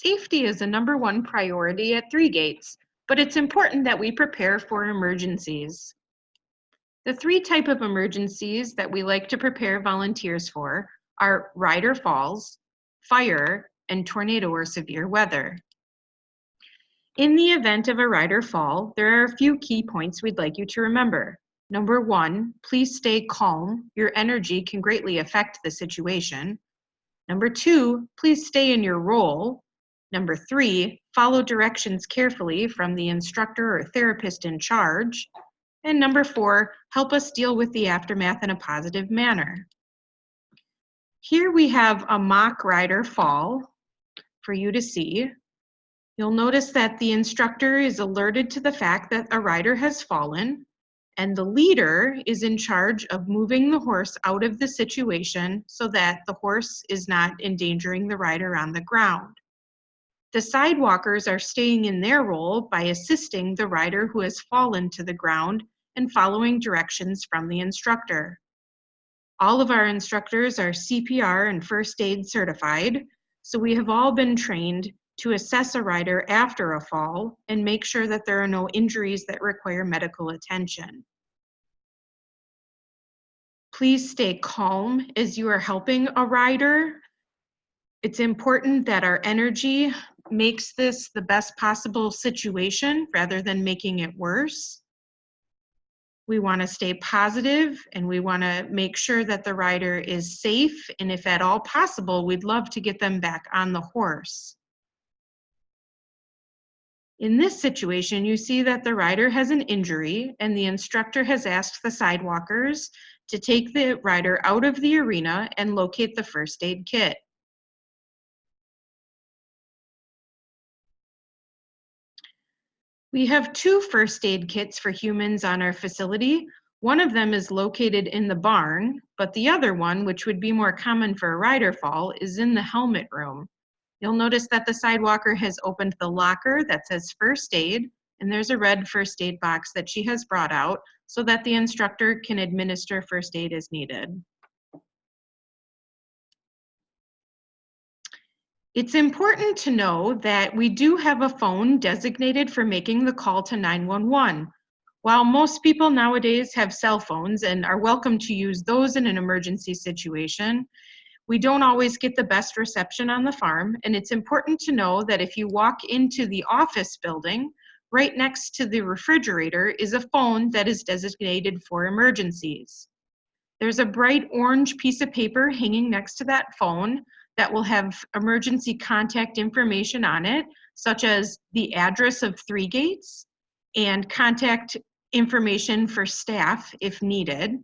Safety is a #1 priority at 3 Gaits, but it's important that we prepare for emergencies. The 3 types of emergencies that we like to prepare volunteers for are rider falls, fire, and tornado or severe weather. In the event of a rider fall, there are a few key points we'd like you to remember. #1, please stay calm. Your energy can greatly affect the situation. #2, please stay in your role. #3, follow directions carefully from the instructor or therapist in charge. And #4, help us deal with the aftermath in a positive manner. Here we have a mock rider fall for you to see. You'll notice that the instructor is alerted to the fact that a rider has fallen, and the leader is in charge of moving the horse out of the situation so that the horse is not endangering the rider on the ground. The sidewalkers are staying in their role by assisting the rider who has fallen to the ground and following directions from the instructor. All of our instructors are CPR and first aid certified, so we have all been trained to assess a rider after a fall and make sure that there are no injuries that require medical attention. Please stay calm as you are helping a rider. It's important that our energy makes this the best possible situation rather than making it worse. We want to stay positive and we want to make sure that the rider is safe, and if at all possible, we'd love to get them back on the horse. In this situation, you see that the rider has an injury and the instructor has asked the sidewalkers to take the rider out of the arena and locate the first aid kit. We have 2 first aid kits for humans on our facility. One of them is located in the barn, but the other one, which would be more common for a rider fall, is in the helmet room. You'll notice that the sidewalker has opened the locker that says first aid, and there's a red first aid box that she has brought out so that the instructor can administer first aid as needed. It's important to know that we do have a phone designated for making the call to 911. While most people nowadays have cell phones and are welcome to use those in an emergency situation, we don't always get the best reception on the farm, and it's important to know that if you walk into the office building, right next to the refrigerator is a phone that is designated for emergencies. There's a bright orange piece of paper hanging next to that phone that will have emergency contact information on it, such as the address of 3 Gaits and contact information for staff if needed.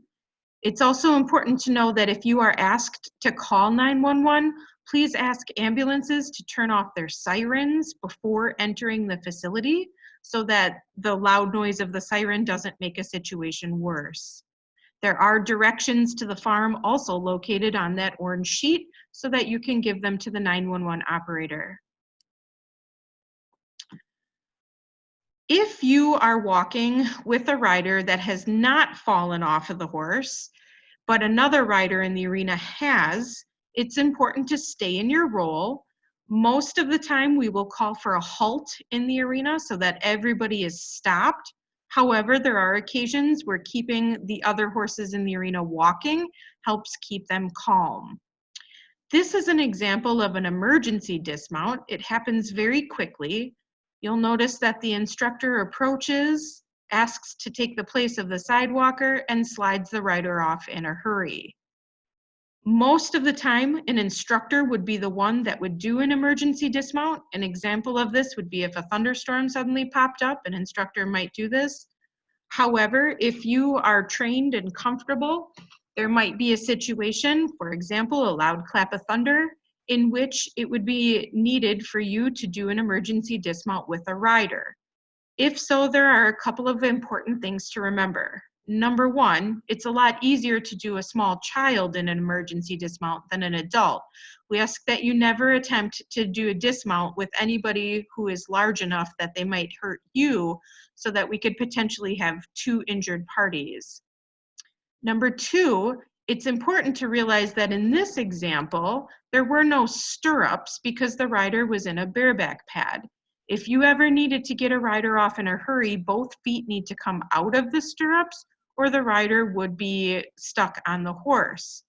It's also important to know that if you are asked to call 911, please ask ambulances to turn off their sirens before entering the facility so that the loud noise of the siren doesn't make a situation worse. There are directions to the farm also located on that orange sheet so that you can give them to the 911 operator. If you are walking with a rider that has not fallen off of the horse, but another rider in the arena has, it's important to stay in your role. Most of the time we will call for a halt in the arena so that everybody is stopped. However, there are occasions where keeping the other horses in the arena walking helps keep them calm. This is an example of an emergency dismount. It happens very quickly. You'll notice that the instructor approaches, asks to take the place of the sidewalker, and slides the rider off in a hurry. Most of the time, an instructor would be the one that would do an emergency dismount. An example of this would be if a thunderstorm suddenly popped up, an instructor might do this. However, if you are trained and comfortable, there might be a situation, for example, a loud clap of thunder, in which it would be needed for you to do an emergency dismount with a rider. If so, there are a couple of important things to remember. #1, it's a lot easier to do a small child in an emergency dismount than an adult. We ask that you never attempt to do a dismount with anybody who is large enough that they might hurt you, so that we could potentially have 2 injured parties. #2, It's important to realize that in this example, there were no stirrups because the rider was in a bareback pad. If you ever needed to get a rider off in a hurry, both feet need to come out of the stirrups or the rider would be stuck on the horse.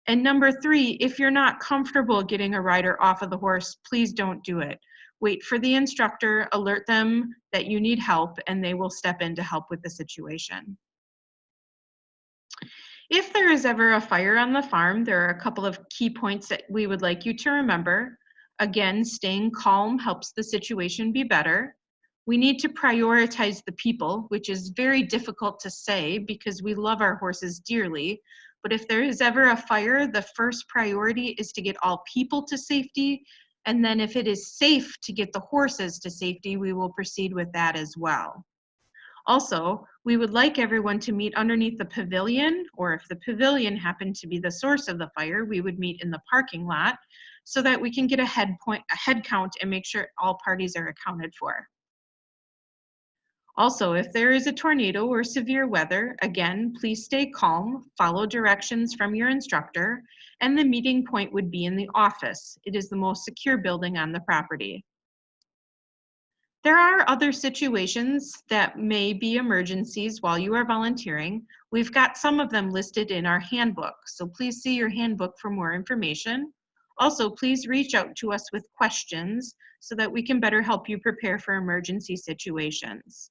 And number 3, if you're not comfortable getting a rider off of the horse, please don't do it. Wait for the instructor, alert them that you need help, and they will step in to help with the situation. If there is ever a fire on the farm, there are a couple of key points that we would like you to remember. Again, staying calm helps the situation be better. We need to prioritize the people, which is very difficult to say because we love our horses dearly. But if there is ever a fire, the first priority is to get all people to safety. And then if it is safe to get the horses to safety, we will proceed with that as well. Also, we would like everyone to meet underneath the pavilion, or if the pavilion happened to be the source of the fire, we would meet in the parking lot so that we can get a head count and make sure all parties are accounted for. Also, if there is a tornado or severe weather, again, please stay calm, follow directions from your instructor, and the meeting point would be in the office. It is the most secure building on the property. There are other situations that may be emergencies while you are volunteering. We've got some of them listed in our handbook, so please see your handbook for more information. Also, please reach out to us with questions so that we can better help you prepare for emergency situations.